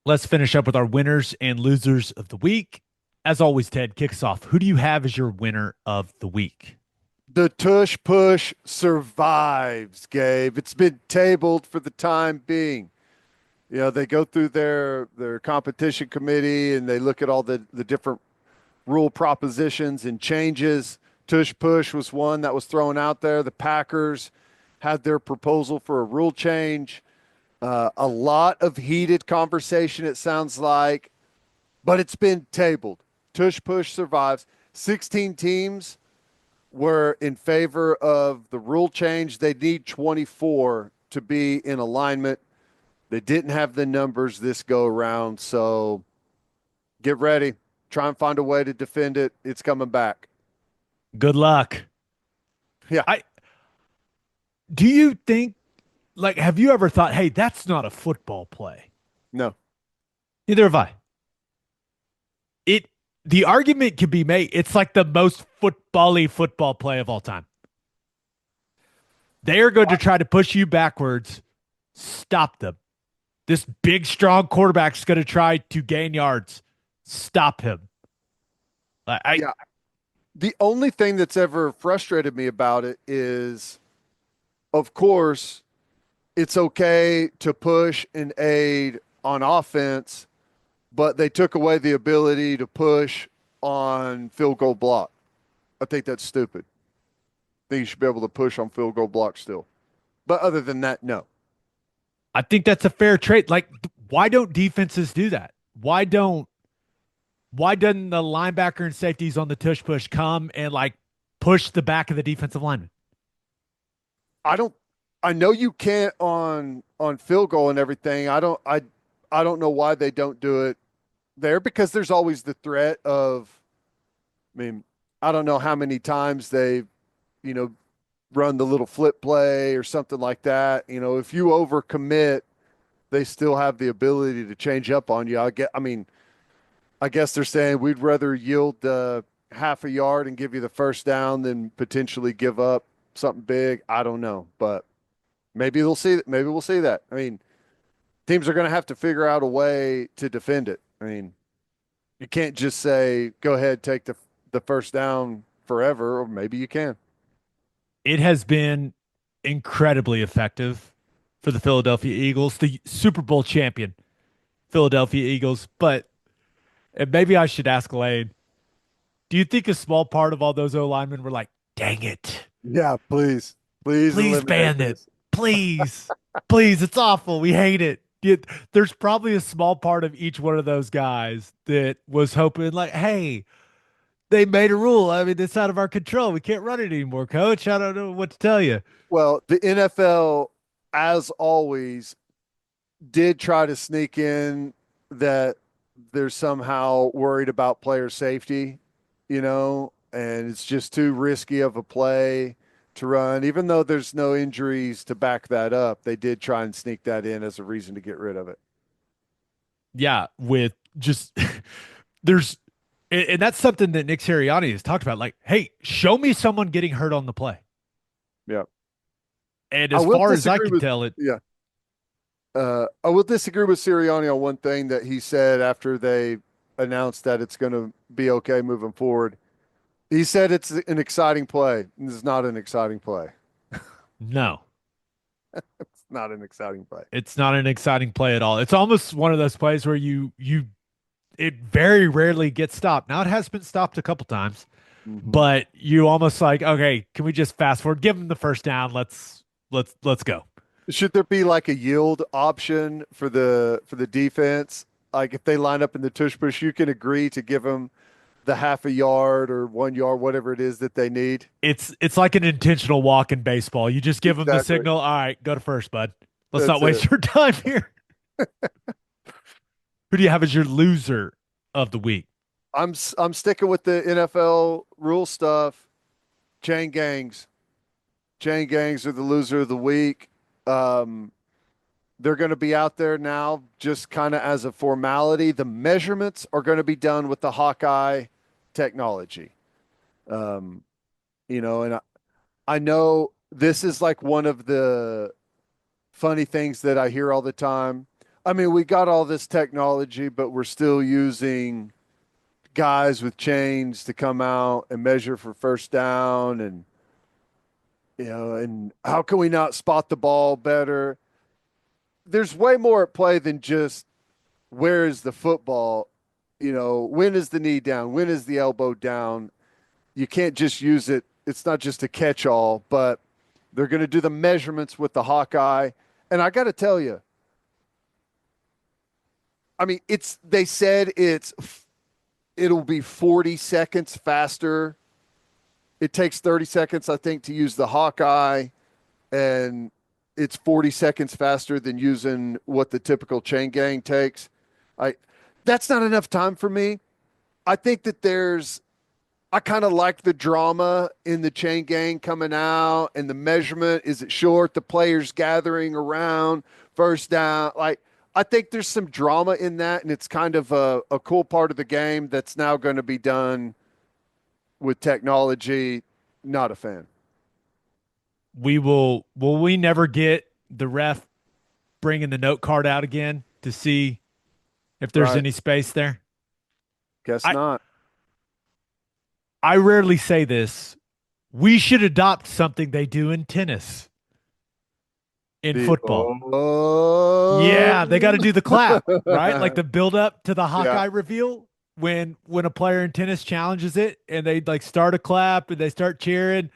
Let's finish up with our winners and losers of the week. As always, Ted, kicks off. Who do you have as your winner of the week? The tush push survives, Gabe. It's been tabled for the time being. They go through their competition committee and they look at all the different rule propositions and changes. Tush push was one that was thrown out there. The Packers had their proposal for a rule change. A lot of heated conversation, it sounds like, but it's been tabled. Tush push survives. 16 teams were in favor of the rule change. They need 24 to be in alignment. They didn't have the numbers this go around, so get ready. Try and find a way to defend it. It's coming back. Good luck. Yeah, I do you think have you ever thought, hey, that's not a football play? no, Neither have I. It the argument could be made. It's like the most football-y football play of all time. They are going to try to push you backwards. Stop them. This big, strong quarterback is going to try to gain yards. Stop him. I yeah. The only thing that's ever frustrated me about it is, of course, it's okay to push and aid on offense, but they took away the ability to push on field goal block. I think that's stupid. I think you should be able to push on field goal block still. But other than that, no. I think that's a fair trade. Why don't defenses do that? Why doesn't the linebacker and safeties on the tush push come and push the back of the defensive lineman? I don't I know you can't on field goal and everything. I don't know why they don't do it there because there's always the threat of I mean, I don't know how many times they, you know, run the little flip play or something like that. If you overcommit, they still have the ability to change up on you. I guess they're saying we'd rather yield half a yard and give you the first down than potentially give up something big. I don't know, but maybe they'll see. Maybe we'll see that. Teams are going to have to figure out a way to defend it. You can't just say go ahead, take the first down forever, or maybe you can. It has been incredibly effective for the Philadelphia Eagles, the Super Bowl champion Philadelphia Eagles. But and maybe I should ask Lane, do you think a small part of all those O linemen were like, dang it, Yeah, please please eliminate ban it. this. Please, please, it's awful. We hate it. There's probably a small part of each one of those guys that was hoping, hey, they made a rule. I mean, it's out of our control. We can't run it anymore, coach. I don't know what to tell you. Well, the NFL, as always, did try to sneak in that they're somehow worried about player safety, and it's just too risky of a play to run. Even though there's no injuries to back that up, they did try and sneak that in as a reason to get rid of it. Yeah, with just there's and that's something that Nick Sirianni has talked about. Like, hey, show me someone getting hurt on the play. Yeah. And I as will far as I disagree can with, tell, it yeah. I will disagree with Sirianni on one thing that he said after they announced that it's going to be okay moving forward. He said it's an exciting play. This is not an exciting play. no, It's not an exciting play. it's not an exciting play at all. It's almost one of those plays where you it very rarely gets stopped. Now it has been stopped a couple times, Mm-hmm. but you almost like, okay, can we just fast forward? Give them the first down. Let's go. Should there be like a yield option for the defense? Like if they line up in the tush push, you can agree to give them the half a yard or 1 yard, whatever it is that they need. It's like an intentional walk in baseball. You just give them the Exactly. signal. All right, go to first, bud. Let's not That's it. waste your time here. Who do you have as your loser of the week? I'm sticking with the NFL rule stuff. Chain gangs. Chain gangs are the loser of the week. Um, they're going to be out there now just kind of as a formality. The measurements are going to be done with the Hawkeye technology. Um, and I know this is like one of the funny things that I hear all the time. I mean, we got all this technology, but we're still using guys with chains to come out and measure for first down and and how can we not spot the ball better? There's way more at play than just where is the football? When is the knee down? When is the elbow down? You can't just use it. It's not just a catch all, but they're going to do the measurements with the Hawkeye. And I got to tell you, I mean, they said it'll be 40 seconds faster. It takes 30 seconds, I think, to use the Hawkeye, and it's 40 seconds faster than using what the typical chain gang takes. I That's not enough time for me. I think that I kind of like the drama in the chain gang coming out and the measurement. Is it short? The players gathering around, first down. Like, I think there's some drama in that, and it's kind of a cool part of the game that's now going to be done with technology. Not a fan. Will we never get the ref bringing the note card out again to see if there's Right. any space there? Guess I not. I rarely say this. We should adopt something they do in tennis, in The football. oh Yeah, they got to do the clap, right? Like the build up to the yeah. Hawkeye reveal when a player in tennis challenges it and they like start a clap and they start cheering.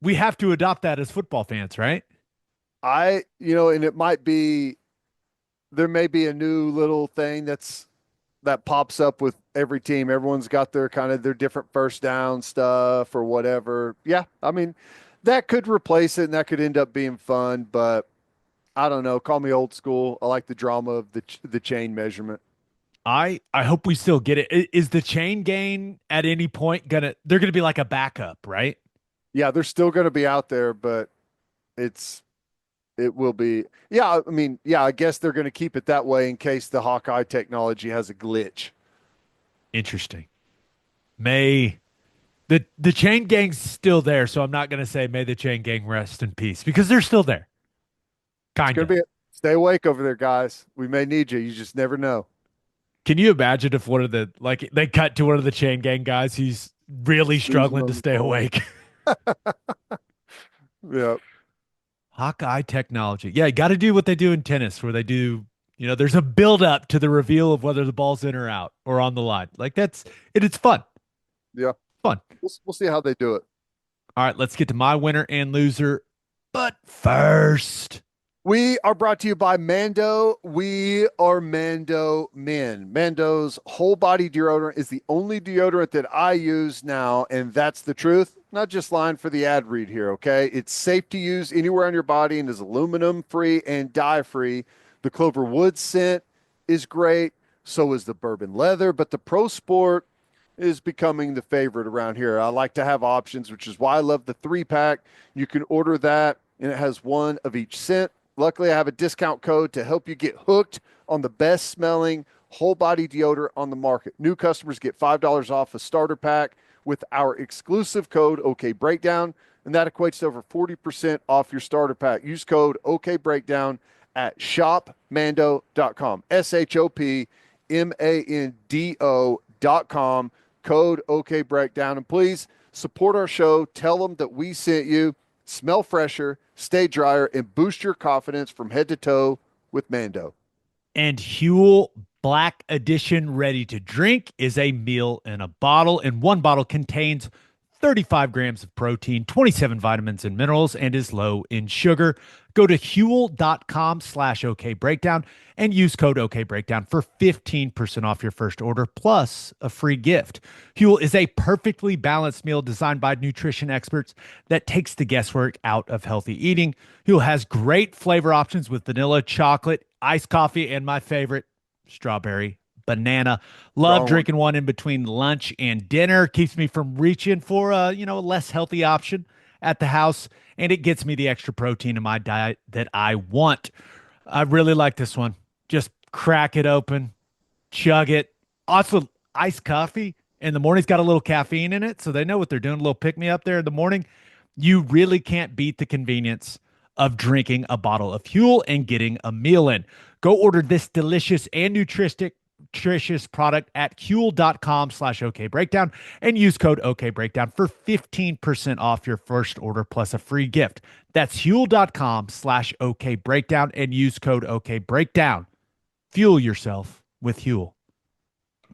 We have to adopt that as football fans, right? And it might be there may be a new little thing that pops up with every team. Everyone's got their kind of their different first down stuff or whatever. Yeah, I mean, that could replace it and that could end up being fun, but I don't know. Call me old school. I like the drama of the chain measurement. I hope we still get it. Is the chain gain at any point they're gonna be like a backup, right? Yeah, they're still going to be out there, but it's it will be. Yeah, I mean, yeah, I guess they're going to keep it that way in case the Hawkeye technology has a glitch. Interesting. May the chain gang's still there, so I'm not gonna say may the chain gang rest in peace because they're still there. It's going Kinda. to be. Stay awake over there, guys. We may need you. You just never know. Can you imagine if one of the like they cut to one of the chain gang guys, he's really Snoozing struggling to on the stay phone. awake? Yeah. Hawkeye technology. Yeah, you got to do what they do in tennis, where they do, there's a build up to the reveal of whether the ball's in or out or on the line. Like it's fun. Yeah. Fun. We'll see how they do it. All right, let's get to my winner and loser. But first, We are brought to you by Mando. We are Mando men. Mando's whole body deodorant is the only deodorant that I use now, and that's the truth. Not just lying for the ad read here, okay? It's safe to use anywhere on your body and is aluminum free and dye free. The Clover Wood scent is great. So is the bourbon leather, but the Pro Sport is becoming the favorite around here. I like to have options, which is why I love the 3-pack. You can order that, and it has one of each scent. Luckily, I have a discount code to help you get hooked on the best smelling whole body deodorant on the market. New customers get $5 off a starter pack with our exclusive code OK Breakdown, and that equates to over 40% off your starter pack. Use code OK Breakdown at shopmando.com. SHOPMANDO.com. Code OK Breakdown. And please support our show. Tell them that we sent you. Smell fresher, stay drier, and boost your confidence from head to toe with Mando. and Huel Black Edition ready to drink is a meal in a bottle, and one bottle contains 35 grams of protein, 27 vitamins and minerals, and is low in sugar. Go to huel.com/OK Breakdown and use code OK Breakdown for 15% off your first order plus a free gift. Huel is a perfectly balanced meal designed by nutrition experts that takes the guesswork out of healthy eating. Huel has great flavor options with vanilla, chocolate, iced coffee, and my favorite, strawberry banana. Love Strong one. drinking one in between lunch and dinner. Keeps me from reaching for a less healthy option at the house, and it gets me the extra protein in my diet that I want. I really like this one. Just crack it open, chug it. Also, iced coffee in the morning's got a little caffeine in it, so they know what they're doing. A little pick me up there in the morning. You really can't beat the convenience of drinking a bottle of Huel and getting a meal in. Go order this delicious and nutritious product at huel.com/OKBreakdown and use code OKBreakdown for 15% off your first order plus a free gift. That's huel.com/OKBreakdown and use code OKBreakdown. Fuel yourself with Huel.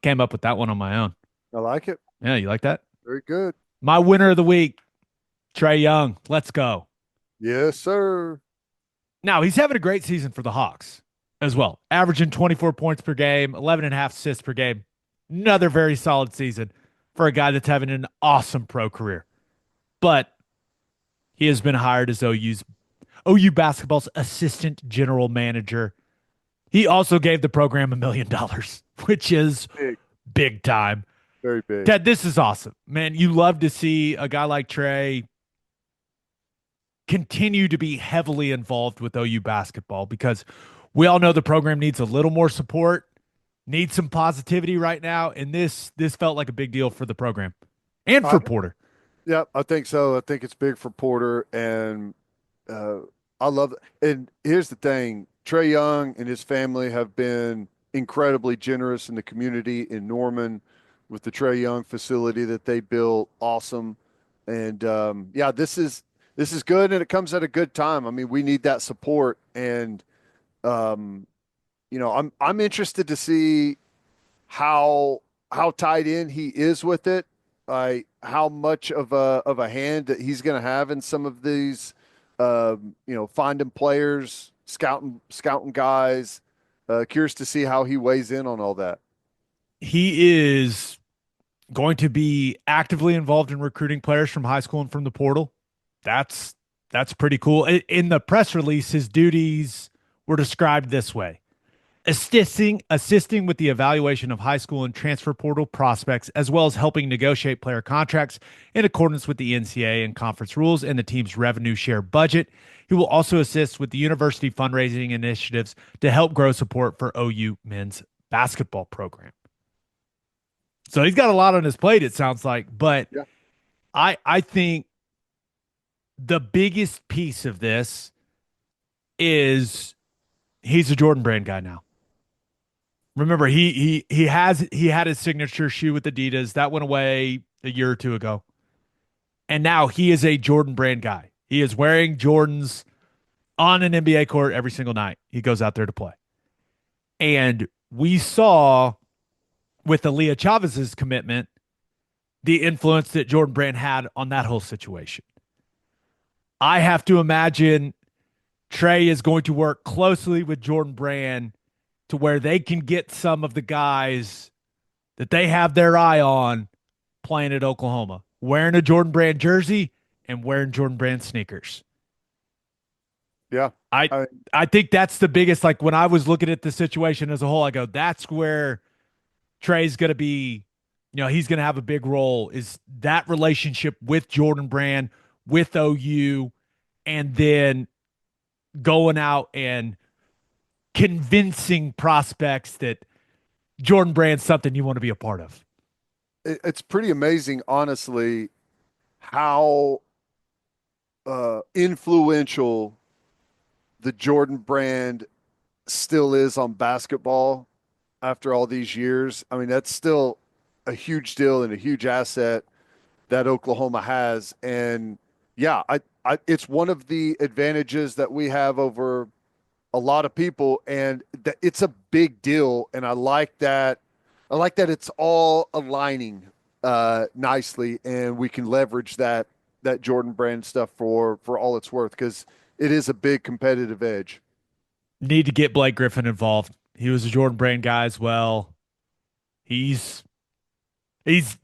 Came up with that one on my own. I like it. Yeah, you like that? Very good. My winner of the week, Trae Young. Let's go. Yes, sir. Now, he's having a great season for the Hawks as well, averaging 24 points per game, 11 and a half assists per game. Another very solid season for a guy that's having an awesome pro career. But he has been hired as OU basketball's assistant general manager. He also gave the program $1 million, which is Big. big time. Very big. Ted, this is awesome. Man, you love to see a guy like Trae continue to be heavily involved with OU basketball because we all know the program needs a little more support, needs some positivity right now, and this felt like a big deal for the program and for Porter. Yeah, I think so. I think it's big for Porter, and uh, I love it. And here's the thing: Trae Young and his family have been incredibly generous in the community in Norman with the Trae Young facility that they built. Awesome, and yeah, this is good, and it comes at a good time. I mean, we need that support, and um, I'm interested to see how tied in he is with it, how much of a hand that he's going to have in some of these, finding players, scouting guys. Curious to see how he weighs in on all that. He is going to be actively involved in recruiting players from high school and from the portal. That's pretty cool. In the press release, his duties were described this way: assisting with the evaluation of high school and transfer portal prospects, as well as helping negotiate player contracts in accordance with the NCAA and conference rules and the team's revenue share budget. He will also assist with the university fundraising initiatives to help grow support for OU men's basketball program. So he's got a lot on his plate, it sounds like. But Yeah. I think the biggest piece of this is he's a Jordan Brand guy now. Remember, he had his signature shoe with Adidas that went away a year or two ago, and now he is a Jordan Brand guy. He is wearing Jordans on an NBA court every single night. He goes out there to play, and we saw with Aaliyah Chavez's commitment the influence that Jordan Brand had on that whole situation. I have to imagine Trae is going to work closely with Jordan Brand to where they can get some of the guys that they have their eye on playing at Oklahoma, wearing a Jordan Brand jersey and wearing Jordan Brand sneakers. Yeah. I think that's the biggest, like when I was looking at the situation as a whole, I go, that's where Trae's going to be, he's going to have a big role, is that relationship with Jordan Brand, with OU, and then going out and convincing prospects that Jordan Brand's something you want to be a part of. It's pretty amazing, honestly, how influential the Jordan Brand still is on basketball after all these years. I mean, that's still a huge deal and a huge asset that Oklahoma has. And yeah, it's one of the advantages that we have over a lot of people, and it's a big deal. And I like that. I like that it's all aligning nicely, and we can leverage that Jordan Brand stuff for all it's worth, because it is a big competitive edge. Need to get Blake Griffin involved. He was a Jordan Brand guy as well. He's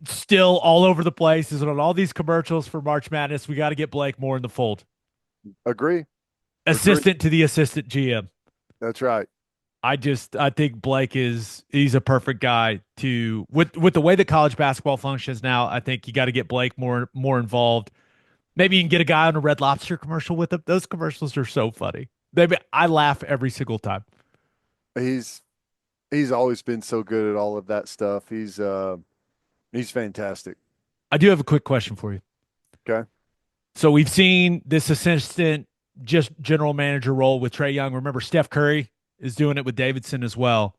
still all over the place. He's on all these commercials for March Madness. We got to get Blake more in the fold. Agree. Assistant to the assistant GM. That's right. I think Blake he's a perfect guy to with the way that college basketball functions now. I think you got to get Blake more involved. Maybe you can get a guy on a Red Lobster commercial with him. Those commercials are so funny. I laugh every single time. He's always been so good at all of that stuff. He's fantastic. I do have a quick question for you. Okay. So we've seen this assistant, just general manager role with Trae Young. Remember Steph Curry is doing it with Davidson as well.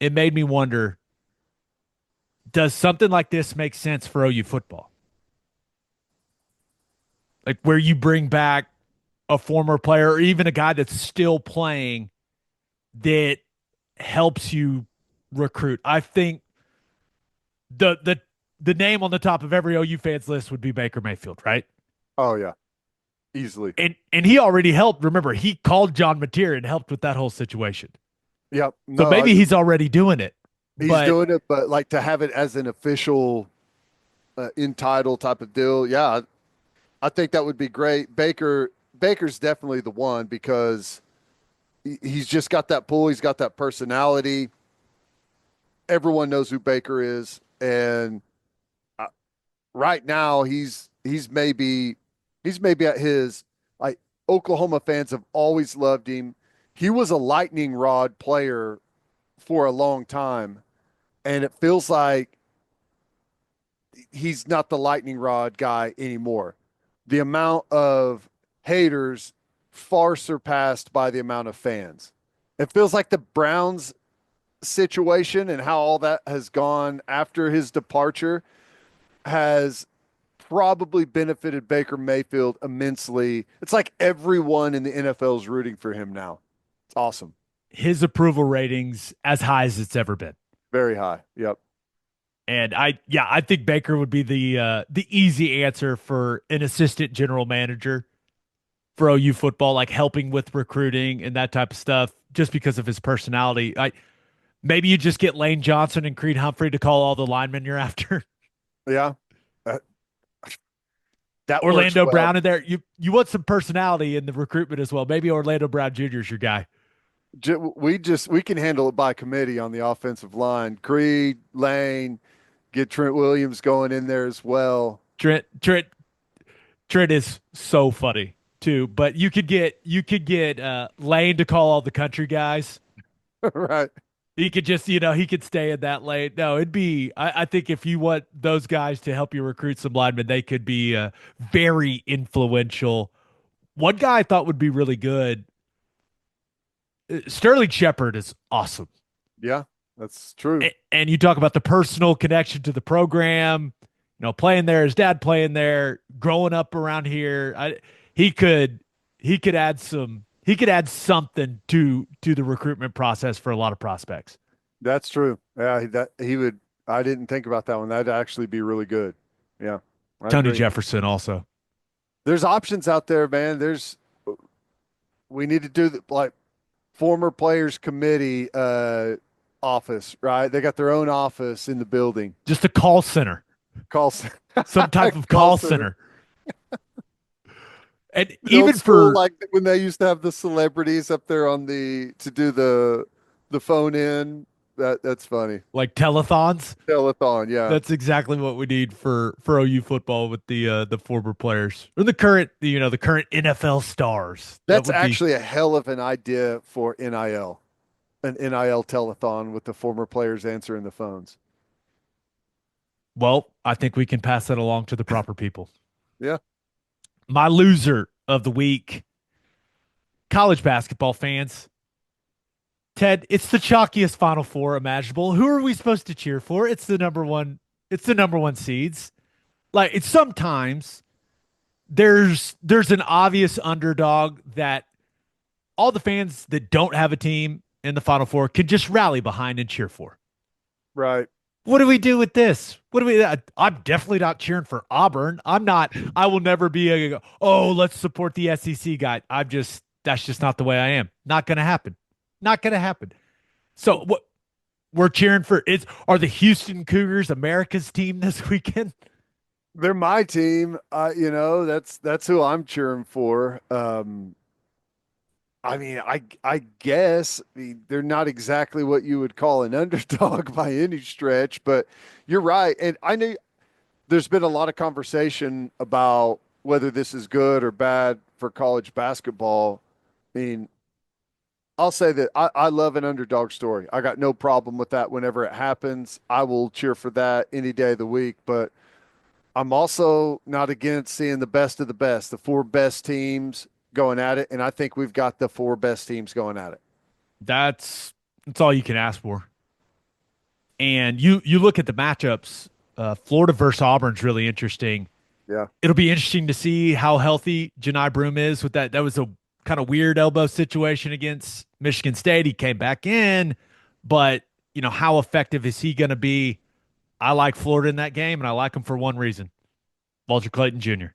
It made me wonder, does something like this make sense for OU football? Like where you bring back a former player or even a guy that's still playing that helps you recruit. I think the name on the top of every OU fans list would be Baker Mayfield, right? Oh yeah, easily. And he already helped. Remember, he called John Mateer and helped with that whole situation. Yep. So No, maybe he's already doing it. he's But doing it, but like to have it as an official in title type of deal, yeah, I think that would be great. Baker's definitely the one because he's just got that pull. He's got that personality. Everyone knows who Baker is, and right now he's maybe at his like Oklahoma fans have always loved him. He was a lightning rod player for a long time, and it feels like he's not the lightning rod guy anymore. The amount of haters far surpassed by the amount of fans. It feels like the Browns situation and how all that has gone after his departure has probably benefited Baker Mayfield immensely. It's like everyone in the NFL is rooting for him now. It's awesome. his approval ratings as high as it's ever been. Very high. Yep. And I think Baker would be the easy answer for an assistant general manager for OU football, like helping with recruiting and that type of stuff, just because of his personality. Maybe you just get Lane Johnson and Creed Humphrey to call all the linemen you're after. Yeah. That, that works Orlando well. Brown in there. You want some personality in the recruitment as well. Maybe Orlando Brown Jr. is your guy. We can handle it by committee on the offensive line. Creed, Lane, get Trent Williams going in there as well. Trent is so funny too. But you could get Lane to call all the country guys. Right. He could just, he could stay in that lane. No, it'd be, I think if you want those guys to help you recruit some linemen, they could be very influential. One guy I thought would be really good, Sterling Shepard is awesome. Yeah, that's true. And you talk about the personal connection to the program, playing there, his dad playing there, growing up around here. He could, he could add something to the recruitment process for a lot of prospects. That's true. Yeah, that he would. I didn't think about that one. That'd actually be really good. Yeah, I Tony agree. Jefferson also. There's options out there, man. We need to do like former players committee office, right? They got their own office in the building. Just a call center, Call some type of call call center. center. And The even old school, for like when they used to have the celebrities up there on the to do the phone in. That's funny. like telethons, Telethon, yeah. that's exactly what we need for OU football with the former players or the current the current NFL stars. That That's would be actually a hell of an idea for NIL, an NIL telethon with the former players answering the phones. well, I think we can pass that along to the proper people. Yeah. My loser of the week, college basketball fans. Ted, it's the chalkiest Final Four imaginable. Who are we supposed to cheer for? It's the number one. It's the number one seeds. Like it's sometimes there's an obvious underdog that all the fans that don't have a team in the Final Four can just rally behind and cheer for. Right. What do we do with this? What do we? I'm definitely not cheering for Auburn. I'm not. I will never be a. Oh, let's support the SEC guy. I'm just. That's just not the way I am. Not going to happen. Not going to happen. So what we're cheering for is are the Houston Cougars America's team this weekend? They're my team. That's who I'm cheering for. I guess they're not exactly what you would call an underdog by any stretch, but you're right. And I know there's been a lot of conversation about whether this is good or bad for college basketball. I mean, I'll say that I love an underdog story. I got no problem with that whenever it happens. I will cheer for that any day of the week, but I'm also not against seeing the best of the best, the four best teams going at it. And I think we've got the four best teams going at it. That's all you can ask for. And you look at the matchups. Florida versus Auburn's really interesting. Yeah. It'll be interesting to see how healthy Janai Broome is with that. That was a kind of weird elbow situation against Michigan State. He came back in, but how effective is he going to be? I like Florida in that game, and I like him for one reason: Walter Clayton Jr.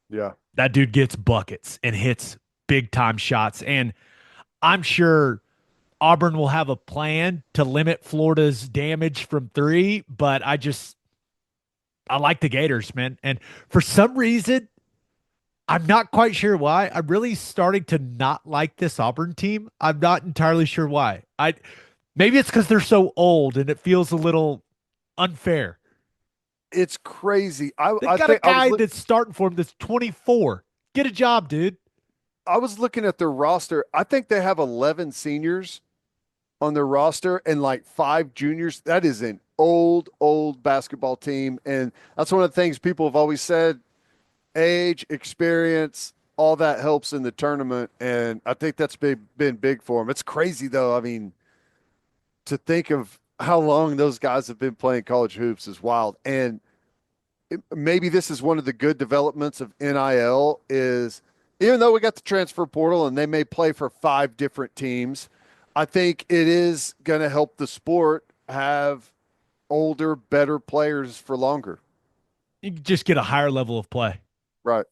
Yeah. That dude gets buckets and hits big time shots, and I'm sure Auburn will have a plan to limit Florida's damage from three. But I like the Gators, man, and for some reason I'm not quite sure why. I'm really starting to not like this Auburn team. I'm not entirely sure why. I maybe it's because they're so old and it feels a little unfair. It's crazy. They I got a think guy that's starting for him that's 24. Get a job, dude. I was looking at their roster. I think they have 11 seniors on their roster and like 5 juniors. That is an old basketball team. And that's one of the things people have always said: age, experience, all that helps in the tournament. And I think that's been big for them. It's crazy, though. I mean, to think of how long those guys have been playing college hoops is wild. And maybe this is one of the good developments of NIL is even though we got the transfer portal and they may play for 5 different teams, I think it is going to help the sport have older, better players for longer. You can just get a higher level of play. Right.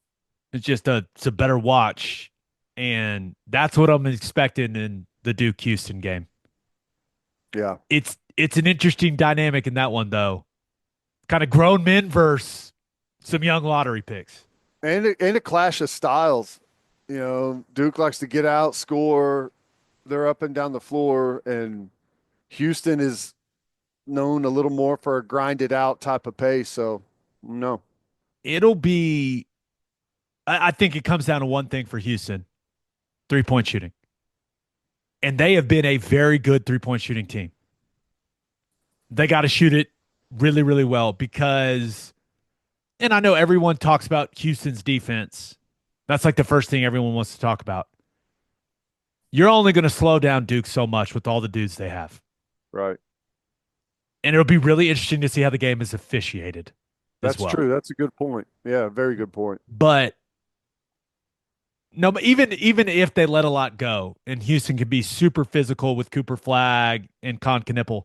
It's a better watch. And that's what I'm expecting in the Duke Houston game. Yeah. It's an interesting dynamic in that one though. Kind of grown men versus some young lottery picks. And a clash of styles. Duke likes to get out, score. They're up and down the floor, and Houston is known a little more for a grinded out type of pace. So, no. It'll be I think it comes down to one thing for Houston: 3-point shooting. And they have been a very good 3-point shooting team. They got to shoot it really, really well because, and I know everyone talks about Houston's defense. That's like the first thing everyone wants to talk about. You're only going to slow down Duke so much with all the dudes they have. Right. And it'll be really interesting to see how the game is officiated as That's well. true. That's a good point. Yeah, very good point. But no, but even if they let a lot go and Houston can be super physical with Cooper Flag and Con Knipple,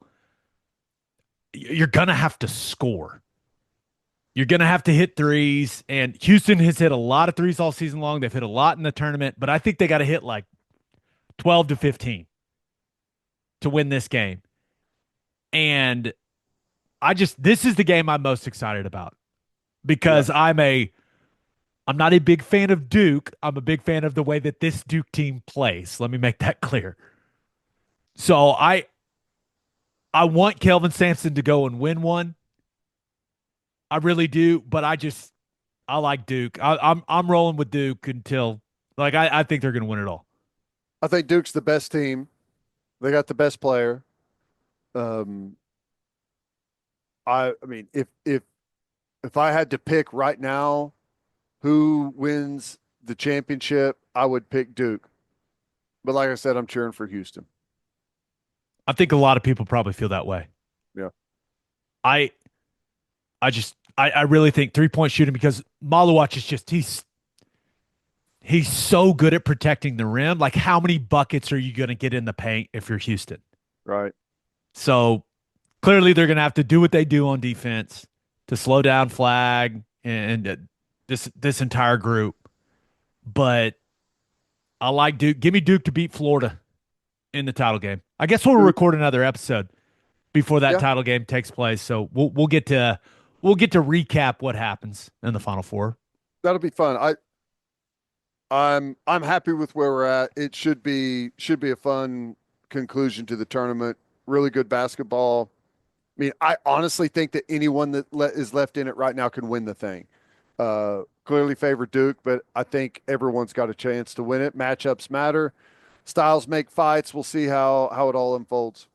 you're gonna have to score. You're gonna have to hit threes. And Houston has hit a lot of threes all season long. They've hit a lot in the tournament, but I think they got to hit like 12 to 15 to win this game. And this is the game I'm most excited about Yeah. because I'm not a big fan of Duke. I'm a big fan of the way that this Duke team plays. Let me make that clear. So I want Kelvin Sampson to go and win one. I really do, but I like Duke. I'm rolling with Duke until I think they're gonna win it all. I think Duke's the best team. They got the best player. Um, I mean, if I had to pick right now who wins the championship, I would pick Duke. But like I said, I'm cheering for Houston. I think a lot of people probably feel that way. Yeah. I I really think 3-point shooting because Maluach is just he's so good at protecting the rim. Like how many buckets are you gonna get in the paint if you're Houston? Right. So clearly they're going to have to do what they do on defense to slow down Flag and this entire group. But I like Duke. Give me Duke to beat Florida in the title game. I guess we'll Duke. record another episode before that Yeah, title game takes place. So we'll get to recap what happens in the Final Four. that'll be fun. I'm happy with where we're at. It should be a fun conclusion to the tournament. Really good basketball. I mean, I honestly think that anyone that is left in it right now can win the thing. Clearly favor Duke, but I think everyone's got a chance to win it. Matchups matter. Styles make fights. We'll see how it all unfolds.